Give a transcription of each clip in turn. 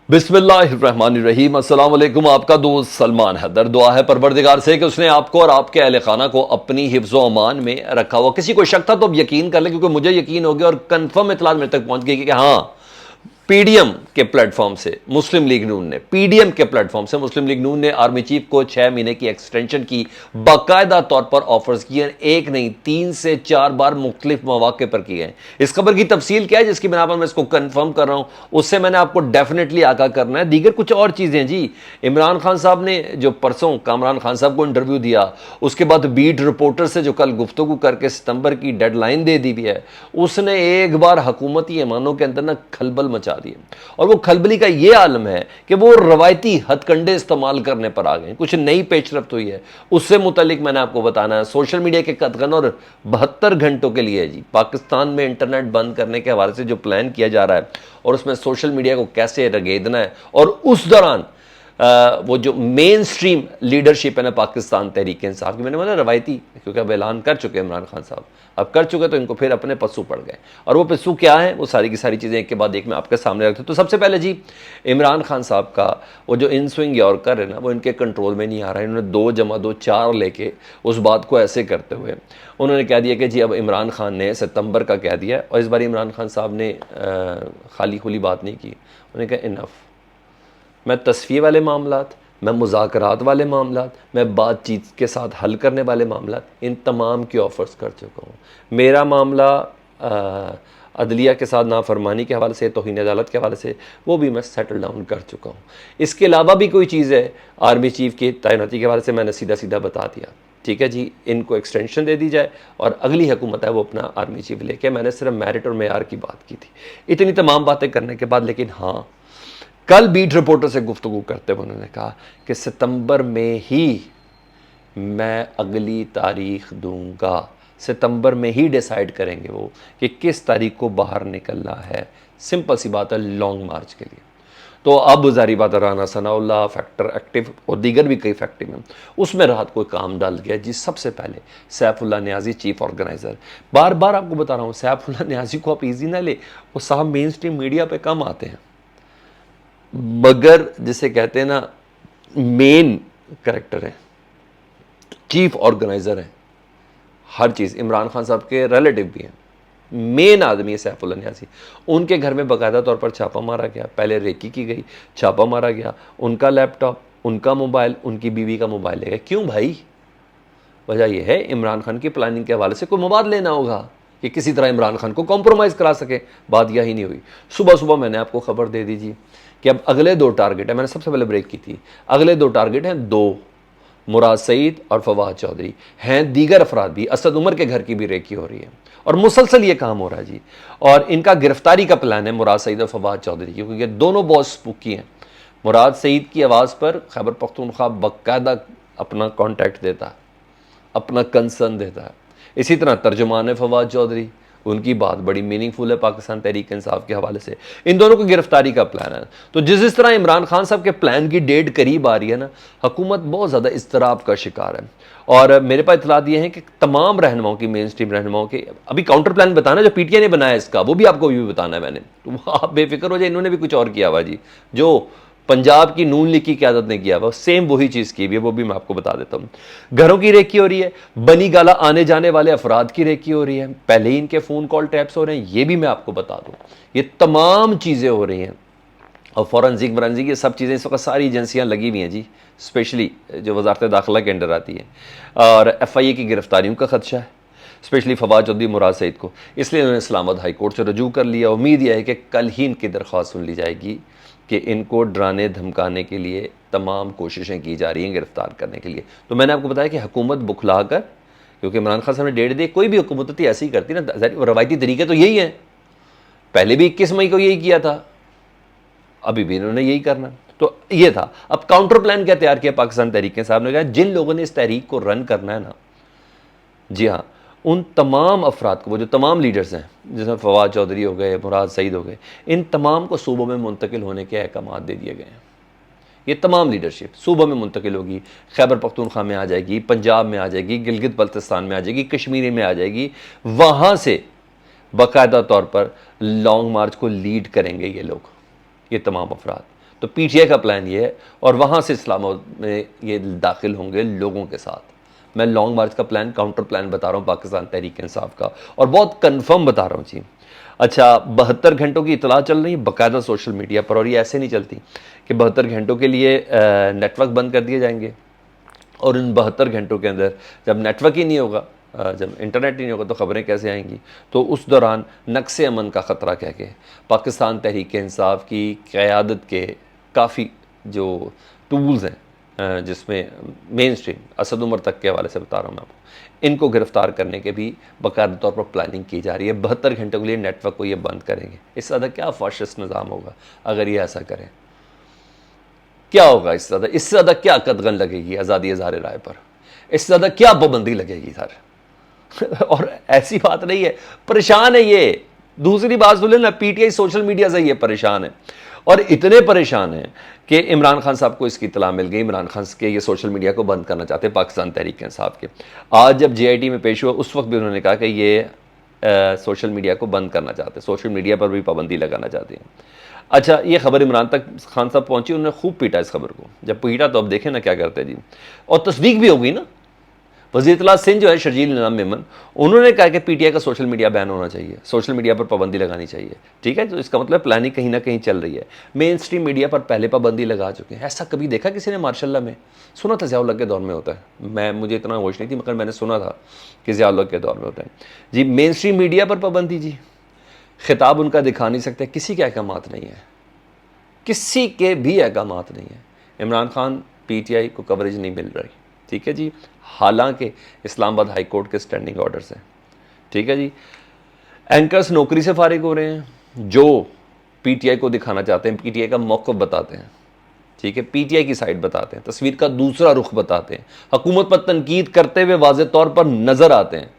बिस्मिल्लाहिर्रहमानिर्रहीम। अस्सलाम वालेकुम। आपका दोस्त सलमान हैदर। दुआ है परवरदिगार से कि उसने आपको और आपके अहले खाना को अपनी हिफ्ज़ो अमान में रखा हुआ। किसी को शक था तो अब यकीन कर ले, क्योंकि मुझे यकीन हो गया और कंफर्म इतला मेरे तक पहुंच गई कि हाँ, पीडीएम के प्लेटफॉर्म से मुस्लिम लीग नून ने पीडीएम के प्लेटफॉर्म से मुस्लिम लीग नून ने आर्मी चीफ को 6 महीने की एक्सटेंशन की बाकायदा तौर पर ऑफर्स किए। एक नहीं 3 से 4 बार मुख्तलिफ मौके पर किए हैं। इस खबर की तफसील क्या है जिसकी बिना पर मैं इसको कंफर्म कर रहा हूं, उससे मैंने आपको डेफिनेटली आगाह करना है। दीगर कुछ और चीजें जी, इमरान खान साहब ने जो परसों कामरान खान साहब को इंटरव्यू दिया, उसके बाद बीट रिपोर्टर से जो कल गुफ्तगू करके सितंबर की डेडलाइन दे दी भी है, उसने एक बार हुकूमती ऐवानों के अंदर ना खलबल मचा दिए। और वो खलबली का ये आलम है कि वो रवायती हथकंडे इस्तेमाल करने पर आ गए। कुछ नई पेशरफ्त हुई है, उससे मुतलिक मैंने आपको बताना है। सोशल मीडिया के कतगन और 72 घंटों के लिए जी पाकिस्तान में इंटरनेट बंद करने के हवाले से जो प्लान किया जा रहा है और उसमें सोशल मीडिया को कैसे रगेदना है, और उस दौरान वो जो मेन स्ट्रीम लीडरशिप है ना पाकिस्तान तहरीक इंसाफ की, मैंने बोला रवायती, क्योंकि अब ऐलान कर चुके हैं इमरान खान साहब, अब कर चुके तो इनको फिर अपने पस्सू पड़ गए। और वो पस्सू क्या है, वो सारी की सारी चीज़ें एक के बाद एक मैं आपके सामने रखता हूँ। तो सबसे पहले जी, इमरान खान साहब का वो जो इन स्विंग यॉर्कर है ना, वो इनके कंट्रोल में नहीं आ रहा है। इन्होंने 2 जमा 2 4 लेके उस बात को ऐसे करते हुए उन्होंने कह दिया कि जी अब इमरान खान ने सितंबर का कह दिया। और इस बार इमरान खान साहब ने खाली खुली बात नहीं की। उन्होंने कहा इनफ, मैं तस्फिये वाले मामलात, मैं मुज़ाकरात वाले मामलात, मैं बातचीत के साथ हल करने वाले मामलात, इन तमाम की ऑफ़र्स कर चुका हूँ। मेरा मामला अदलिया के साथ नाफरमानी के हवाले से, तौहीन अदालत के हवाले से, वो भी मैं सेटल डाउन कर चुका हूँ। इसके अलावा भी कोई चीज़ है आर्मी चीफ़ की तैनाती के हवाले से, मैंने सीधा सीधा बता दिया। ठीक है जी, इनको एक्सटेंशन दे दी जाए और अगली हुकूमत है वो अपना आर्मी चीफ लेके। मैंने सिर्फ मेरिट और मेयार की बात की थी। इतनी तमाम बातें करने के बाद, लेकिन हाँ, कल बीट रिपोर्टर से गुफ्तगू करते हुए उन्होंने कहा कि सितंबर में ही मैं अगली तारीख दूंगा। सितंबर में ही डिसाइड करेंगे वो कि किस तारीख को बाहर निकलना है। सिंपल सी बात है, लॉन्ग मार्च के लिए। तो अब जारी बात राना सनाउल्लाह फैक्टर एक्टिव और दीगर भी कई फैक्टिव हैं, उसमें राहत कोई काम डाल गया जी। सबसे पहले सैफुल्लाह न्याजी चीफ ऑर्गेनाइज़र, बार बार आपको बता रहा हूँ, सैफुल्लाह न्याजी को आप ईजी ना ले, वो साहब मेन स्ट्रीम मीडिया पे कम आते हैं, मगर जिसे कहते हैं ना मेन करेक्टर है, चीफ ऑर्गेनाइजर है, हर चीज़ इमरान खान साहब के रिलेटिव भी हैं, मेन आदमी है सैफुल्लाह न्यासी। उनके घर में बाकायदा तौर पर छापा मारा गया, पहले रेकी की गई, छापा मारा गया, उनका लैपटॉप, उनका मोबाइल, उनकी बीवी का मोबाइल ले गए। क्यों भाई? वजह यह है इमरान खान की प्लानिंग के हवाले से कोई मवाद लेना होगा कि किसी तरह इमरान खान को कॉम्प्रोमाइज़ करा सके। बात यही नहीं हुई। सुबह सुबह मैंने आपको खबर दे दीजिए कि अब अगले 2 टारगेट है, मैंने सबसे पहले ब्रेक की थी, अगले 2 टारगेट हैं, 2, मुराद सईद और फवाद चौधरी हैं। दीगर अफराद भी, असद उमर के घर की भी रेकी हो रही है और मुसलसल ये काम हो रहा है जी। और इनका गिरफ्तारी का प्लान है मुराद सईद और फवाद चौधरी की, क्योंकि दोनों बॉस स्पूकी हैं। मुराद सईद की आवाज़ पर खैबर पख्तूनख्वा बाकायदा अपना कॉन्टैक्ट देता है, अपना कंसर्न देता है। इसी तरह तर्जुमान फवाद चौधरी, उनकी बात बड़ी मीनिंगफुल है पाकिस्तान तहरीक इंसाफ के हवाले से। इन दोनों को गिरफ्तारी का प्लान है। तो जिस तरह इमरान खान साहब के प्लान की डेट करीब आ रही है ना, हुकूमत बहुत ज़्यादा इस्तराब का शिकार है। और मेरे पास इतला दिए हैं कि तमाम रहनुमाओं की, मेन स्ट्रीम रहनुमाओं के, अभी काउंटर प्लान बताना जो पीटीआई ने बनाया इसका, वो भी आपको भी बताना है मैंने, तो आप बेफिक्र हो जाए। इन्होंने भी कुछ और किया हुआ जी, जो पंजाब की नून लीग की क़यादत ने किया हुआ, सेम वही चीज़ की भी है, वो भी मैं आपको बता देता हूँ। घरों की रेकी हो रही है, बनी गाला आने जाने वाले अफराद की रेकी हो रही है, पहले ही इनके फ़ोन कॉल टैप्स हो रहे हैं, ये भी मैं आपको बता दूँ। ये तमाम चीज़ें हो रही हैं और फॉरेंसिक वरेंसिक ये सब चीज़ें इस वक्त सारी एजेंसियाँ लगी हुई हैं जी, स्पेशली जो वजारत दाखिला के अंडर आती है। और FIA की गिरफ्तारियों का खदशा है, स्पेशली फवाद चौधरी, मुराद सईद को, इसलिए उन्होंने इस्लामाबाद हाई कोर्ट से रजू कर लिया। उम्मीद यह है कि कल ही इनकी दरख्वास्त सुन ली जाएगी कि इनको डराने धमकाने के लिए तमाम कोशिशें की जा रही हैं गिरफ्तार करने के लिए। तो मैंने आपको बताया कि हुकूमत बुखला कर, क्योंकि इमरान खान साहब ने डेट दी, कोई भी हुकूमत होती ऐसी ही करती ना, रवायती तरीके तो यही है, पहले भी 21 मई को यही किया था, अभी भी इन्होंने यही करना। तो ये था। अब काउंटर प्लान क्या तैयार किया पाकिस्तान तहरीक साहब ने, कहा जिन लोगों ने इस तहरीक को रन करना है ना, जी हाँ, उन तमाम अफराद को, वो जो तमाम लीडर्स हैं, जिसमें फवाद चौधरी हो गए, मुराद सईद हो गए, इन तमाम को सूबों में मुंतकिल होने के अहकाम दे दिए गए हैं। ये तमाम लीडरशिप सूबों में मुंतकिल होगी, खैबर पख्तूनख्वा में आ जाएगी, पंजाब में आ जाएगी, गिलगित बल्तिस्तान में आ जाएगी, कश्मीर में आ जाएगी। वहाँ से बाकायदा तौर पर लॉन्ग मार्च को लीड करेंगे ये लोग, ये तमाम अफराद। तो पीटीआई का प्लान ये है और वहाँ से इस्लामाबाद में ये दाखिल होंगे लोगों के साथ। मैं लॉन्ग मार्च का प्लान, काउंटर प्लान बता रहा हूँ पाकिस्तान तहरीक इंसाफ का, और बहुत कन्फर्म बता रहा हूँ जी। अच्छा, 72 घंटों की इतला चल रही है बाकायदा सोशल मीडिया पर, और ये ऐसे नहीं चलती कि 72 घंटों के लिए नेटवर्क बंद कर दिए जाएंगे और इन 72 घंटों के अंदर जब नेटवर्क ही नहीं होगा, जब इंटरनेट ही नहीं होगा तो ख़बरें कैसे आएंगी। तो उस दौरान नक्से अमन का ख़तरा कह के पाकिस्तान तहरीक इंसाफ की क़यादत के काफ़ी जो टूल्स हैं, जिसमें मेन स्ट्रीम असद उमर तक के हवाले से बता रहा हूँ मैं आपको, इनको गिरफ़्तार करने के भी बाकायदा तौर पर प्लानिंग की जा रही है। 72 घंटों के लिए नेटवर्क को ये बंद करेंगे। इससे ज़्यादा क्या फाशिस्ट निज़ाम होगा अगर ये ऐसा करें? क्या होगा इससे ज़्यादा क्या कदगन लगेगी आज़ादी इज़हार राय पर? इससे ज़्यादा क्या पाबंदी लगेगी सर? और ऐसी बात नहीं है, परेशान है ये। दूसरी बात सुन लेना, पीटीआई सोशल मीडिया से ये परेशान है, और इतने परेशान हैं कि इमरान खान साहब को इसकी इतला मिल गई। इमरान खान के ये सोशल मीडिया को बंद करना चाहते हैं पाकिस्तान तहरीक इंसाफ के। आज जब जेआईटी में पेश हुआ उस वक्त भी उन्होंने कहा कि ये सोशल मीडिया को बंद करना चाहते हैं, सोशल मीडिया पर भी पाबंदी लगाना चाहते हैं। अच्छा, ये खबर इमरान तक खान साहब पहुंची, उन्होंने खूब पीटा इस खबर को। जब पीटा तो अब देखें ना क्या करते हैं जी, और तस्दीक भी हो गई ना। वज़ीर इत्तलात सिंध जो है शर्जील निज़ाम मेमन, उन्होंने कहा कि पीटीआई का सोशल मीडिया बैन होना चाहिए, सोशल मीडिया पर पाबंदी लगानी चाहिए। ठीक है, तो इसका मतलब प्लानिंग कहीं ना कहीं चल रही है। मेन स्ट्रीम मीडिया पर पहले पाबंदी लगा चुके हैं। ऐसा कभी देखा किसी ने मार्शल्लाह में? सुना था ज़ियाउल हक के दौर में होता है, मुझे इतना होश नहीं थी, मगर मैंने सुना था कि ज़ियाउल हक के दौर में होता है जी। मेन स्ट्रीम मीडिया पर पाबंदी जी, खिताब उनका दिखा नहीं सकते, किसी के अहकामात नहीं है, किसी के भी अहकामात नहीं है। इमरान खान पीटीआई को कवरेज नहीं मिल रही। ठीक है जी, हालांकि इस्लामाबाद हाई कोर्ट के स्टैंडिंग ऑर्डर्स हैं। ठीक है जी, एंकर्स नौकरी से फारिग हो रहे हैं जो पीटीआई को दिखाना चाहते हैं, पीटीआई का मौक़िफ़ बताते हैं। ठीक है, पीटीआई की साइड बताते हैं, तस्वीर का दूसरा रुख बताते हैं, हुकूमत पर तनकीद करते हुए वाज़ेह तौर पर नज़र आते हैं।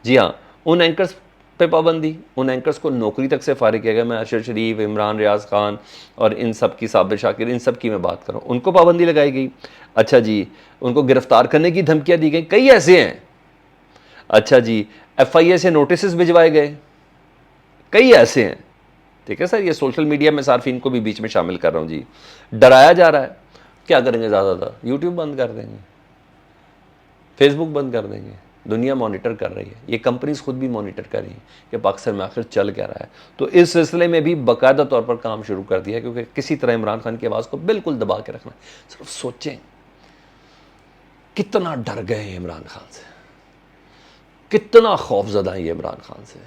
जी हाँ, उन एंकर्स पे पाबंदी, उन एंकर्स को नौकरी तक से फारिग किया गया। मैं अरशद शरीफ, इमरान, रियाज खान और इन सब की, साबिर शाकिर, इन सब की मैं बात करूँ, उनको पाबंदी लगाई गई। अच्छा जी, उनको गिरफ्तार करने की धमकियाँ दी गई, कई ऐसे हैं। अच्छा जी, एफआईए से नोटिस भिजवाए गए, कई ऐसे हैं। ठीक है सर, ये सोशल मीडिया में सार्फिन को भी बीच में शामिल कर रहा हूँ जी। डराया जा रहा है, क्या करेंगे? ज़्यादा यूट्यूब बंद कर देंगे, फेसबुक बंद कर देंगे। दुनिया मॉनिटर कर रही है, ये कंपनीज खुद भी मॉनिटर कर रही हैं कि पाकिस्तान में आखिर चल क्या रहा है। तो इस सिलसिले में भी बाकायदा तौर पर काम शुरू कर दिया है, क्योंकि किसी तरह इमरान खान की आवाज़ को बिल्कुल दबा के रखना है। सिर्फ सोचें कितना डर गए हैं इमरान खान से, कितना खौफजदा है ये इमरान खान से,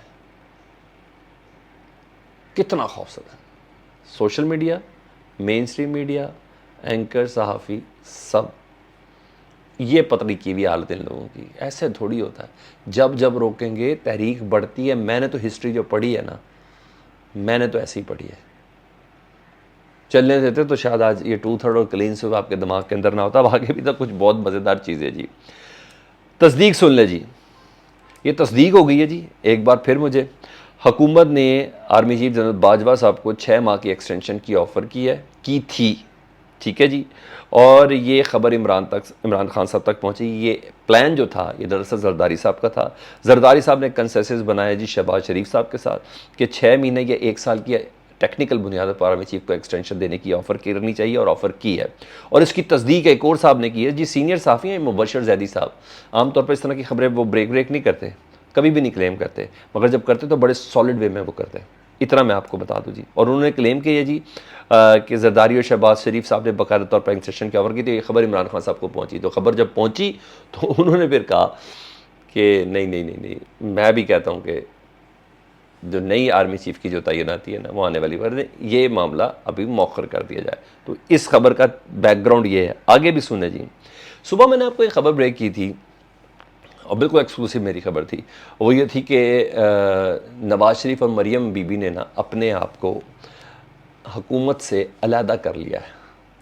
कितना खौफजदा। Social media, mainstream media, anchor, सहाफ़ी, सब ये पतली की हुई हालत इन लोगों की। ऐसे थोड़ी होता है, जब जब रोकेंगे तहरीक बढ़ती है। मैंने तो हिस्ट्री जो पढ़ी है ना, मैंने तो ऐसी ही पढ़ी है। चलने देते तो शायद आज ये 2/3 और क्लीन स्वीप आपके दिमाग के अंदर ना होता। आगे भी तो कुछ बहुत मज़ेदार चीज़ें जी। तस्दीक सुन ले जी, ये तस्दीक हो गई है जी। एक बार फिर मुझे हुकूमत ने आर्मी चीफ जनरल बाजवा साहब को 6 माह की एक्सटेंशन की ऑफ़र की थी। ठीक है जी, और ये ख़बर इमरान खान साहब तक पहुंची। ये प्लान जो था ये दरअसल जरदारी साहब का था। जरदारी साहब ने कंसेंसस बनाया जी शहबाज शरीफ साहब के साथ कि 6 महीने या 1 साल की टेक्निकल बुनियाद पर आर्मी चीफ को एक्सटेंशन देने की ऑफ़र करनी चाहिए, और ऑफ़र की है। और इसकी तस्दीक एक और साहब ने की है जी, सीनियर साफ़ी हैं मुबशर जैदी साहब। आमतौर पर इस तरह की खबरें वो ब्रेक नहीं करते, कभी भी नहीं क्लेम करते, मगर जब करते तो बड़े सॉलिड वे में वो करते हैं। इतना मैं आपको बता दूं जी। और उन्होंने क्लेम किया जी कि जरदारी और शहबाज शरीफ साहब ने बाकायदा तौर पर एक्सटेंशन की ऑफर की, तो ये खबर इमरान खान साहब को पहुंची। तो खबर जब पहुंची तो उन्होंने फिर कहा कि नहीं, मैं भी कहता हूं कि जो नई आर्मी चीफ की जो तैनाती है ना, वो आने वाली बार ये मामला अभी मौखर कर दिया जाए। तो इस खबर का बैकग्राउंड ये है, आगे भी सुने जी। सुबह मैंने आपको एक खबर ब्रेक की थी और बिल्कुल एक्सक्लूसिव मेरी खबर थी। वो ये थी कि नवाज शरीफ और मरियम बीबी ने ना अपने आप को हुकूमत से अलहदा कर लिया है,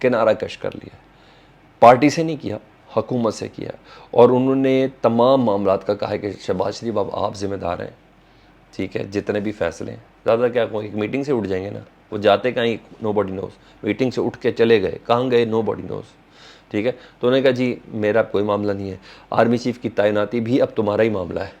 किनारा कश कर लिया है। पार्टी से नहीं किया, हुकूमत से किया। और उन्होंने तमाम मामलात का कहा है कि शहबाज शरीफ अब आप ज़िम्मेदार हैं। ठीक है, जितने भी फैसले हैं, ज़्यादा क्या कहूँ, एक मीटिंग से उठ जाएंगे ना, वो जाते कहीं नोबडी नोज़, मीटिंग से उठ के चले गए, कहाँ गए नोबडी नोज़। ठीक है, तो उन्होंने कहा जी मेरा कोई मामला नहीं है, आर्मी चीफ की तैनाती भी अब तुम्हारा ही मामला है,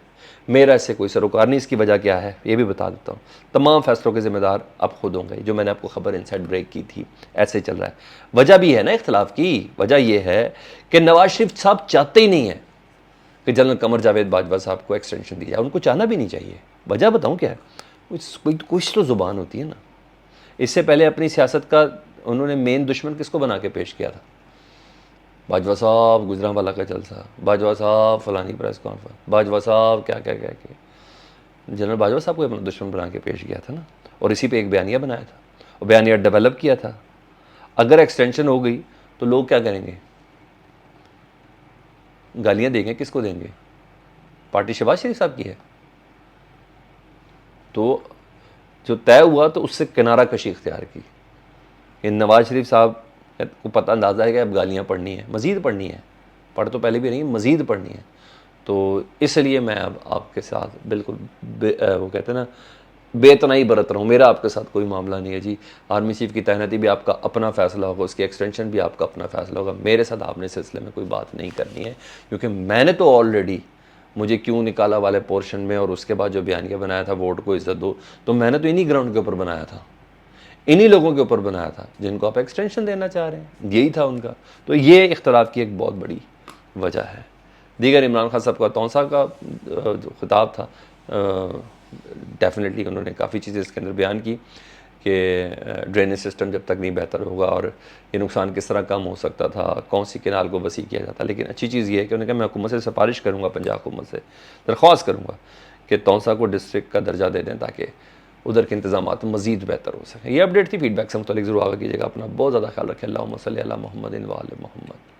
मेरा इससे कोई सरोकार नहीं। इसकी वजह क्या है ये भी बता देता हूँ। तमाम फैसलों के ज़िम्मेदार आप खुद होंगे। जो मैंने आपको खबर इनसाइड ब्रेक की थी, ऐसे ही चल रहा है। वजह भी है ना इख्तलाफ की, वजह यह है कि नवाज शरीफ साहब चाहते ही नहीं है कि जनरल कमर जावेद बाजवा साहब को एक्सटेंशन दी जाए। उनको चाहना भी नहीं चाहिए। वजह बताऊँ क्या है? कुछ तो ज़ुबान होती है ना। इससे पहले अपनी सियासत का उन्होंने मेन दुश्मन किसको बना के पेश किया था? बाजवा साहब गुजरांवाला का जलसा, बाजवा साहब फलानी प्रेस कॉन्फ्रेंस, बाजवा साहब क्या क्या क्या क्या। जनरल बाजवा साहब को अपना दुश्मन बना के पेश किया था ना, और इसी पे एक बयानिया बनाया था और बयानिया डेवलप किया था। अगर एक्सटेंशन हो गई तो लोग क्या करेंगे? गालियां देंगे। किसको देंगे? पार्टी शहबाज शरीफ साहब की है। तो जो तय हुआ तो उससे किनारा कशी इख्तियार की। ये नवाज शरीफ साहब को पता अंदाज़ा है कि अब गालियाँ पढ़नी है, मज़ीद पढ़नी है। पढ़ तो पहले भी नहीं, मज़ीद पढ़नी है। तो इसलिए मैं अब आपके साथ बिल्कुल वो कहते हैं ना, बेतनाई बरत रहा हूँ। मेरा आपके साथ कोई मामला नहीं है जी। आर्मी चीफ की तैनाती भी आपका अपना फ़ैसला होगा, उसकी एक्सटेंशन भी आपका अपना फ़ैसला होगा। मेरे साथ आपने इस सिलसिले में कोई बात नहीं करनी है, क्योंकि मैंने तो ऑलरेडी मुझे क्यों निकाला वाले पोर्शन में और उसके बाद जो बयानिया बनाया था वोट को इज्जत दो, तो मैंने तो इन्हीं ग्राउंड के ऊपर बनाया था, इन्हीं लोगों के ऊपर बनाया था जिनको आप एक्सटेंशन देना चाह रहे हैं। यही था उनका। तो ये इख्तलाफ की एक बहुत बड़ी वजह है। दीगर इमरान खान साहब का तौसा का जो खिताब था, डेफिनेटली उन्होंने काफ़ी चीज़ें इसके अंदर बयान की कि ड्रेनेज सिस्टम जब तक नहीं बेहतर होगा और ये नुकसान किस तरह कम हो सकता था, कौन सी केनाल को वसी किया जाता। लेकिन अच्छी चीज़ ये है कि उन्होंने कहा मैं हुकूमत से सिफारिश करूँगा, पंजाब हुकूमत से दरख्वास्त करूँगा कि तौसा को डिस्ट्रिक्ट का दर्जा दे दें ताकि उधर के इंतजाम मज़ीद बेहतर हो सके। ये अपडेट थी। फीडबैक से मुतालिक ज़रूर आगे कीजिएगा। अपना बहुत ज़्यादा ख्याल रखें। अल्लाहुम्मा सल्ली अला मुहम्मदिन व आले मुहम्मद।